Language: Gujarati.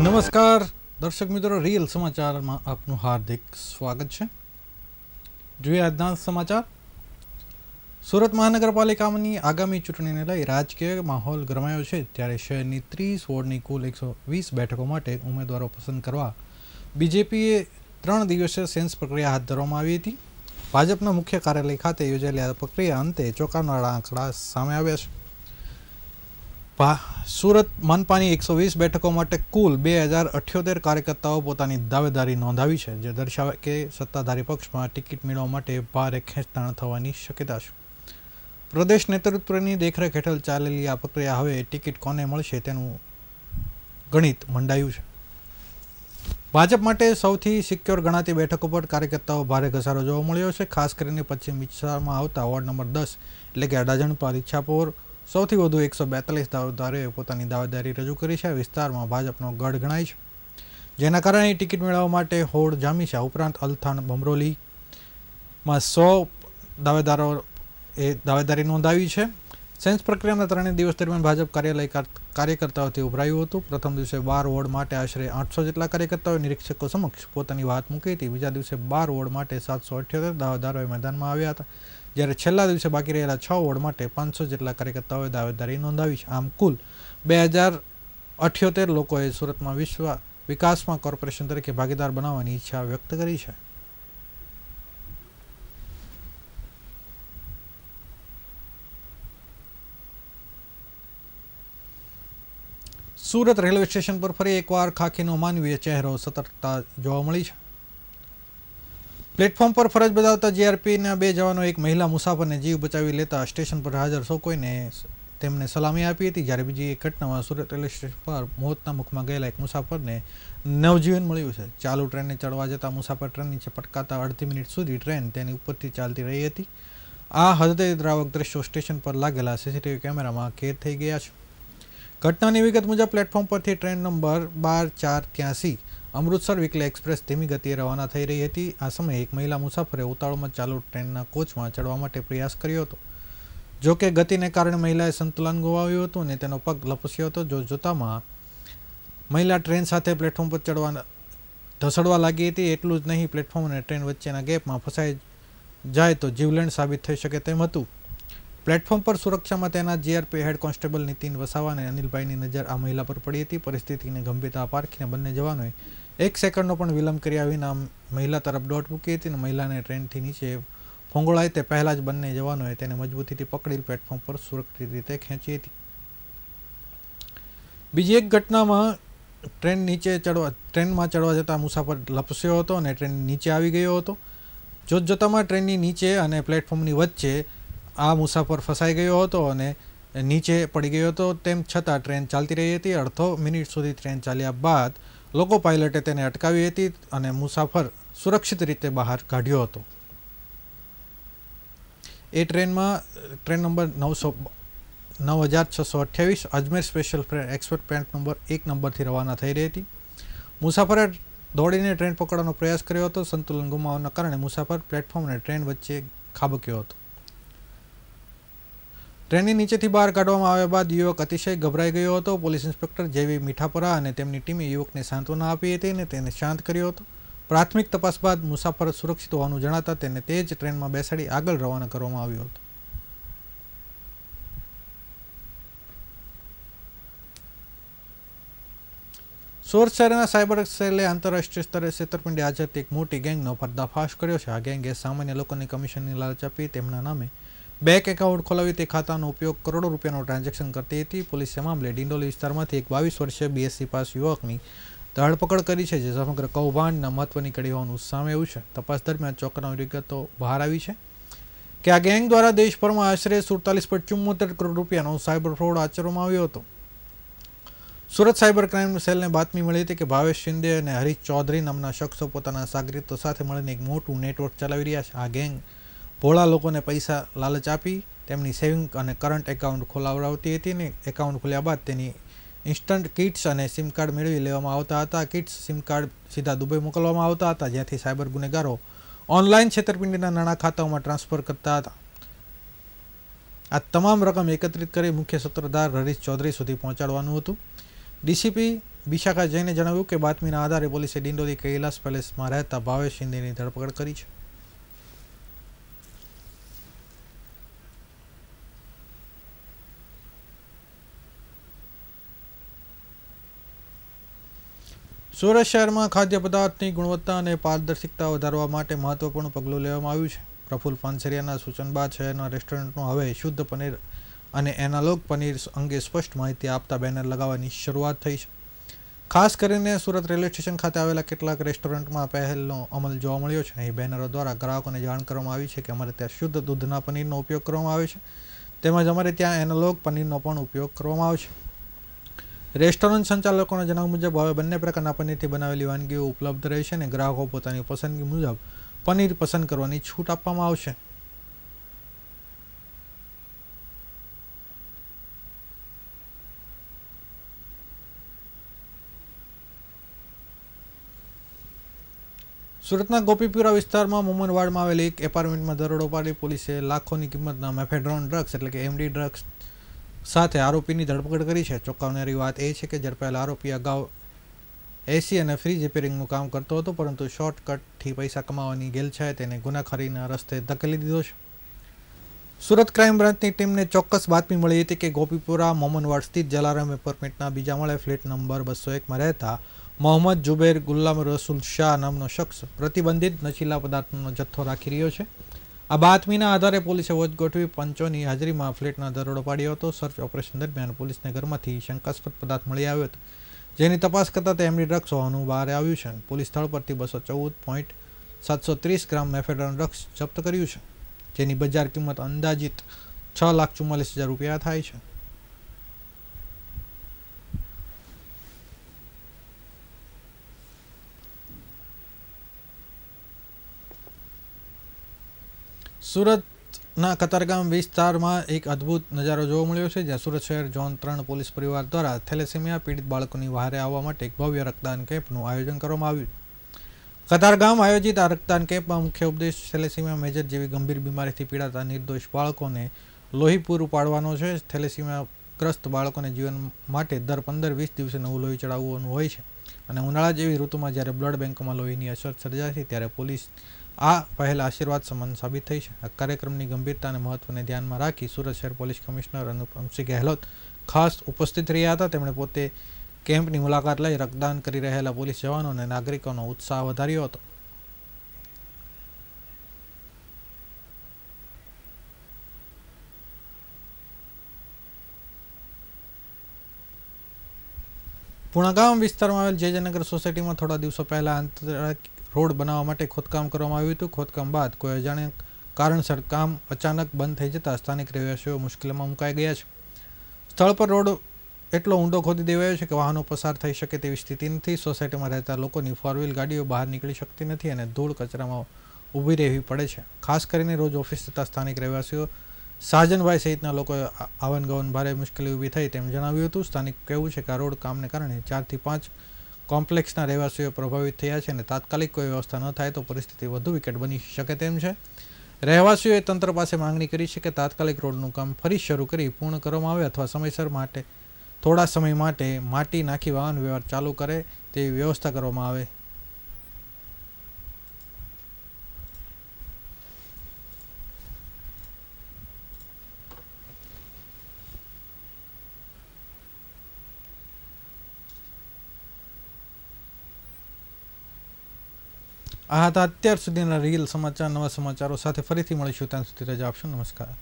નમસ્કાર દર્શક મિત્રો, રિયલ સમાચારમાં આપનું હાર્દિક સ્વાગત છે. જોઈએ આજના સમાચાર. સુરત મહાનગરપાલિકાની આગામી ચૂંટણીને લઈ રાજકીય માહોલ ગરમાયો છે, ત્યારે શહેરની 30 વોર્ડની કુલ 120 બેઠકો માટે ઉમેદવારો પસંદ કરવા બીજેપીએ 3 દિવસીય સેન્સ પ્રક્રિયા હાથ ધરવામાં આવી હતી. ભાજપના મુખ્ય કાર્યાલય ખાતે યોજાયેલી આ પ્રક્રિયા અંતે ચોંકાવનારા આંકડા સામે આવ્યા છે. સુરત મનપાની 120 બેઠકો માટે કુલ 2078 કાર્યકર્તાઓ પોતાની દાવેદારી નોંધાવી છે, જે દર્શાવે કે સત્તાધારી પક્ષમાં ટિકિટ મેળવવા માટે ભારે ખેંચતાણ થવાની શક્યતા છે. પ્રદેશ નેતૃત્વની દેખરેખ હેઠળ ચાલેલી આ પ્રક્રિયા હવે ટિકિટ કોને મળશે તેનું ગણિત મંડાયું છે. ભાજપ માટે સૌથી સિક્યોર ગણાતી બેઠકો પર કાર્યકર્તાઓ ભારે ઘસારો જોવા મળ્યો છે. ખાસ કરીને પશ્ચિમ વિસ્તારમાં આવતા વોર્ડ નંબર 10 એટલે કે અડાજણપાલ, ઈચ્છાપુર સૌથી વધુ 142 દાવેદારોએ પોતાની દાવેદારી રજૂ કરી છે. વિસ્તારમાં ભાજપનો ગઢ ગણાય છે, જેના કારણે ટિકિટ મેળવવા માટે હોડ જામી છે. ઉપરાંત અલથાણ, બમરોલીમાં 100 દાવેદારોએ દાવેદારી નોંધાવી છે. સેન્સ પ્રક્રિયાના 3 દિવસ દરમિયાન ભાજપ કાર્યાલય કાર્યકર્તાઓથી ઉભરાયું હતું. પ્રથમ દિવસે 12 વોર્ડ માટે આશરે 800 જેટલા કાર્યકર્તાઓએ નિરીક્ષકો સમક્ષ પોતાની વાત મૂકી હતી. બીજા દિવસે 12 વોર્ડ માટે 778 દાવેદારોએ મેદાનમાં આવ્યા હતા, જ્યારે છેલ્લા દિવસે બાકી રહેલા 6 વોર્ડ માટે 500 જેટલા કાર્યકર્તાઓએ દાવેદારી નોંધાવી છે. આમ કુલ 2078 લોકોએ સુરતમાં વિકાસમાં કોર્પોરેશન તરીકે ભાગીદાર બનાવવાની ઈચ્છા વ્યક્ત કરી છે. સુરત રેલવે સ્ટેશન પર ફરી એકવાર ખાખીનો માનવીય ચહેરો સતર્કતા જોવા મળી છે. પ્લેટફોર્મ પર ફરજ બજાવતા જીઆરપીના 2 જવાનો એક મહિલા મુસાફરને જીવ બચાવી લેતા સ્ટેશન પર હાજર સૌ કોઈને તેમને સલામી આપી હતી. જ્યારે બીજી એક ઘટનામાં સુરત રેલવે સ્ટેશન પર મોતના મુખમાં ગયેલા એક મુસાફરને નવજીવન મળ્યું છે. ચાલુ ટ્રેનને ચડવા જતા મુસાફર ટ્રેન નીચે પટકાતા અડધી મિનિટ સુધી ટ્રેન તેની ઉપરથી ચાલતી રહી હતી. આ હૃદયદ્રાવક દ્રશ્યો સ્ટેશન પર લાગેલા સીસીટીવી કેમેરામાં કેદ થઈ ગયા છે. ઘટનાની વિગત મુજબ પ્લેટફોર્મ પરથી train number 12483 Amritsar weekly express ધીમી ગતિએ રવાના થઈ રહી હતી. આ સમયે એક મહિલા મુસાફરે ઉતાવળમાં ચાલુ ટ્રેનના કોચમાં ચડવા માટે પ્રયાસ કર્યો હતો. જો કે ગતિને કારણે મહિલાએ સંતુલન ગુમાવ્યું હતું અને તેનો પગ લપસ્યો હતો. જોતામાં મહિલા ટ્રેન સાથે પ્લેટફોર્મ પર ધસડવા લાગી હતી. એટલું જ નહીં, પ્લેટફોર્મ અને ટ્રેન વચ્ચેના ગેપમાં ફસાઈ જાય તો જીવલેણ સાબિત થઈ શકે તેમ હતું. પ્લેટફોર્મ પર સુરક્ષામાં તૈનાત GRP head constable Nitin Vasava અને અનિલભાઈની નજર આ મહિલા પર પડી હતી. પરિસ્થિતિને ગંભીરતા પારખીને બંને જવાનોએ 1 સેકન્ડનો પણ વિલંબ કર્યા વિના મહિલા તરફ દોટ મૂકી હતી અને મહિલાને ટ્રેનથી નીચે ફોંગોળાય તે પહેલાં જ બંને જવાનોએ તેને મજબૂતીથી પકડી પ્લેટફોર્મ પર સુરક્ષિત રીતે ખેંચી હતી. બીજી એક ઘટનામાં ટ્રેનમાં ચડવા જતા મુસાફર લપસ્યો હતો અને ટ્રેન નીચે આવી ગયો હતો. જોતજોતામાં ટ્રેનની નીચે અને પ્લેટફોર્મની વચ્ચે આ મુસાફર ફસાઈ ગયો હતો અને નીચે પડી ગયો હતો. તેમ છતાં ટ્રેન ચાલતી રહી હતી. અડધો મિનિટ સુધી ટ્રેન ચાલ્યા બાદ લોકો પાયલટે તેને અટકાવી હતી અને મુસાફર સુરક્ષિત રીતે બહાર કાઢ્યો હતો. એ train number 9628 Ajmer special express train number 1 નંબરથી રવાના થઈ રહી હતી. મુસાફરે દોડીને ટ્રેન પકડવાનો પ્રયાસ કર્યો હતો. સંતુલન ગુમાવવાના કારણે મુસાફર પ્લેટફોર્મ અને ટ્રેન વચ્ચે ખાબક્યો હતો. ટ્રેનની નીચેથી બહાર કાઢવામાં આવ્યા બાદ યુવક અતિશય ગભરાઈ ગયો હતો. પોલીસ ઇન્સ્પેક્ટર જેવી મીઠાપરા અને તેમની ટીમે યુવકને સાંત્વના આપી હતી અને તેને શાંત કર્યો હતો. પ્રાથમિક તપાસ બાદ મુસાફર સુરક્ષિત હોવાનું જણાતા તેને તે જ ટ્રેનમાં બેસાડી આગળ રવાના કરવામાં આવ્યો હતો. સુરત શહેરના સાયબર સેલે આંતરરાષ્ટ્રીય સ્તરે છેતરપિંડી આચરતી એક મોટી ગેંગનો પર્દાફાશ કર્યો છે. આ ગેંગે સામાન્ય લોકોને કમિશનની લાલચ આપી તેમના નામે બેંક એકાઉન્ટ ખોલાવી તે ખાતાનો ઉપયોગ કરોડો રૂપિયાનું ટ્રાન્ઝેક્શન કરતી હતી. પોલીસે મામલે ડિંડોલી વિસ્તારમાંથી એક 22 વર્ષીય બીએસસી પાસ યુવકની ધરપકડ કરી છે, જે સમગ્ર કૌભાંડના મહત્વની કડી હોવાનું સામે આવ્યું છે. તપાસ દરમિયાન ચોંકાવનારી વિગતો બહાર આવી છે કે આ ગેંગ દ્વારા દેશભરમાં આશરે 47.74 કરોડ રૂપિયાનો સાયબર ફ્રોડ આચરવામાં આવ્યો હતો. સુરત સાયબર ક્રાઇમ સેલને બાતમી મળી હતી કે ભાવેશ શિંદે અને હરીશ ચૌધરી નામના શખ્સો પોતાના સાગરીતો સાથે મળીને એક મોટું નેટવર્ક ચલાવી રહ્યા છે. આ ગેંગ ભોળા લોકોને પૈસા લાલચ આપી તેમની સેવિંગ અને કરંટ એકાઉન્ટ ખોલાવડાવતી હતી અને એકાઉન્ટ ખોલ્યા બાદ તેની ઇન્સ્ટન્ટ કિટ્સ અને સિમ કાર્ડ મેળવી લેવામાં આવતા હતા. કિટ્સ સિમ કાર્ડ સીધા દુબઈ મોકલવામાં આવતા હતા, જ્યાંથી સાયબર ગુનેગારો ઓનલાઈન છેતરપિંડીના નાણાં ખાતાઓમાં ટ્રાન્સફર કરતા હતા. આ તમામ રકમ એકત્રિત કરી મુખ્ય સૂત્રધાર હરીશ ચૌધરી સુધી પહોંચાડવાનું હતું. ડીસીપી વિશાખા જૈને જણાવ્યું કે બાતમીના આધારે પોલીસે ડિંડોલી કૈલાસ પેલેસમાં રહેતા ભાવેશ શિંદેની ધરપકડ કરી છે. સુરત શહેરમાં ખાદ્ય પદાર્થની ગુણવત્તા અને પારદર્શિકતા વધારવા માટે મહત્વપૂર્ણ પગલું લેવામાં આવ્યું છે. પ્રફુલ્લ પાનસેરિયાના સૂચન બાદ શહેરના રેસ્ટોરન્ટમાં હવે શુદ્ધ પનીર અને એનાલોગ પનીર અંગે સ્પષ્ટ માહિતી આપતા બેનર લગાવવાની શરૂઆત થઈ છે. ખાસ કરીને સુરત રેલવે સ્ટેશન ખાતે આવેલા કેટલાક રેસ્ટોરન્ટમાં પહેલનો અમલ જોવા મળ્યો છે. અહીં બેનરો દ્વારા ગ્રાહકોને જાણ કરવામાં આવી છે કે અમારે ત્યાં શુદ્ધ દૂધના પનીરનો ઉપયોગ કરવામાં આવે છે, તેમજ અમારે ત્યાં એનાલોગ પનીરનો પણ ઉપયોગ કરવામાં આવે છે. રેસ્ટોરન્ટ સંચાલકોના જણાવ્યા મુજબ હવે બંને પ્રકારના પનીરથી બનાવેલી વાનગીઓ ઉપલબ્ધ રહેશે અને ગ્રાહકો પોતાની પસંદગી મુજબ પનીર પસંદ કરવાની છૂટ આપવામાં આવશે. સુરતના ગોપીપુરા વિસ્તારમાં મોમનવાડમાં આવેલી એક એપાર્ટમેન્ટમાં દરોડો પાડી પોલીસે લાખોની કિંમતના મેફેડ્રોન ડ્રગ્સ એટલે કે એમડી ડ્રગ્સ સાથે આરોપીની ધરપકડ કરી છે. ચોંકાવનારી વાત એ છે કે ઝડપાયેલા આરોપી અગાઉ એસી અને ફ્રીજ રિપેરિંગનું કામ કરતો હતો, પરંતુ શોર્ટકટથી પૈસા કમાવાની ગેલછાએ તેને ગુનાખોરીના રસ્તે ધકેલી દીધો છે. સુરત ક્રાઇમ બ્રાન્ચની ટીમને ચોક્કસ બાતમી મળી હતી કે ગોપીપુરા મોમનવાડ સ્થિત જલારામ એપાર્ટમેન્ટના બીજા માળે ફ્લેટ નંબર 201માં રહેતા મોહમ્મદ જુબેર ગુલામ રસુલ શાહ નામનો શખ્સ પ્રતિબંધિત નશીલા પદાર્થનો જથ્થો રાખી રહ્યો છે. આ બાતમીના આધારે પોલીસે વોચ ગોઠવી પંચોની હાજરીમાં ફ્લેટના દરોડો પાડ્યો હતો. સર્ચ ઓપરેશન દરમિયાન પોલીસને ઘરમાંથી શંકાસ્પદ પદાર્થ મળી આવ્યો હતો, જેની તપાસ કરતા તે એમડી ડ્રગ્સ હોવાનું બહાર આવ્યું છે. પોલીસ સ્થળ પરથી 214.730 ગ્રામ મેફેડ્રોન ડ્રગ્સ જપ્ત કર્યું છે, જેની બજાર કિંમત અંદાજિત 6,44,000 રૂપિયા થાય છે. સુરતના કતારગામ વિસ્તારમાં એક અદ્ભુત નજારો જોવા મળ્યો છે, જ્યાં સુરત શહેર ઝોન 3 પોલીસ પરિવાર દ્વારા થેલેસેમિયા પીડિત બાળકોની વહારે આવવા માટે એક ભવ્ય રક્તદાન કેમ્પનું આયોજન કરવામાં આવ્યું. કતારગામ આયોજિત આ રક્તદાન કેમ્પમાં મુખ્ય ઉદ્દેશ થેલેસેમિયા મેજર જેવી ગંભીર બીમારીથી પીડાતા નિર્દોષ બાળકોને લોહી પૂરું પાડવાનો છે. થેલેસેમિયા ગ્રસ્ત બાળકોને જીવન માટે દર 15-20 દિવસે નવું લોહી ચડાવવાનું હોય છે અને ઉનાળા જેવી ઋતુમાં જ્યારે બ્લડ બેંકોમાં લોહીની અછત સર્જાય છે, ત્યારે પોલીસ આ પહેલા આશીર્વાદ સમાન સાબિત થઈ છે. આ કાર્યક્રમની ગંભીરતા અને મહત્વને ધ્યાનમાં રાખી સુરત શહેર પોલીસ કમિશનર અનુપમસિંહ ગહેલોત ખાસ ઉપસ્થિત રહ્યા હતા. તેમણે પોતે કેમ્પની મુલાકાત લઈ રક્તદાન કરી રહેલા પોલીસ જવાનો અને નાગરિકોનો ઉત્સાહ વધાર્યો હતો. પુણાગામ વિસ્તારમાં આવેલ જયનગર સોસાયટીમાં થોડા દિવસો પહેલા આંતરરાષ્ટ્રીય રોડ બનાવવા માટે ખોદકામ કરવામાં આવ્યું હતું. ખોદકામ બાદ કોઈ અજાણ્યા કારણસર કામ અચાનક બંધ થઈ જતાં સ્થાનિક રહેવાસીઓ મુશ્કેલીમાં મુકાઈ ગયા છે. સ્થળ પર રોડ એટલો ઊંડો ખોદી દેવાયો છે કે વાહનો પસાર થઈ શકે તેવી સ્થિતિ નથી. સોસાયટીમાં રહેતા લોકોની ફોરવ્હીલ ગાડીઓ બહાર નીકળી શકતી નથી અને ધૂળ કચરામાં ઊભી રહેવી પડે છે. ખાસ કરીને રોજ ઓફિસ જતા સ્થાનિક રહેવાસીઓ સાજનભાઈ સહિતના લોકોએ આવન ગવન ભારે મુશ્કેલી ઊભી થઈ તેમ જણાવ્યું હતું. સ્થાનિક કહેવું છે કે આ રોડ કામને કારણે 4 થી 5 કોમ્પ્લેક્સના રહેવાસીઓ પ્રભાવિત થયા છે અને તાત્કાલિક કોઈ વ્યવસ્થા ન થાય તો પરિસ્થિતિ વધુ વિકટ બની શકે તેમ છે. રહેવાસીઓએ તંત્ર પાસે માંગણી કરી છે કે તાત્કાલિક રોડનું કામ ફરી શરૂ કરી પૂર્ણ કરવામાં આવે અથવા સમયસર માટે થોડા સમય માટે માટી નાખી વાહન વ્યવહાર ચાલુ કરે તેવી વ્યવસ્થા કરવામાં આવે. આ હતા અત્યાર સુધીના રીલ સમાચાર. નવા સમાચારો સાથે ફરીથી મળીશું. ત્યાં સુધી રજા આપશો. નમસ્કાર.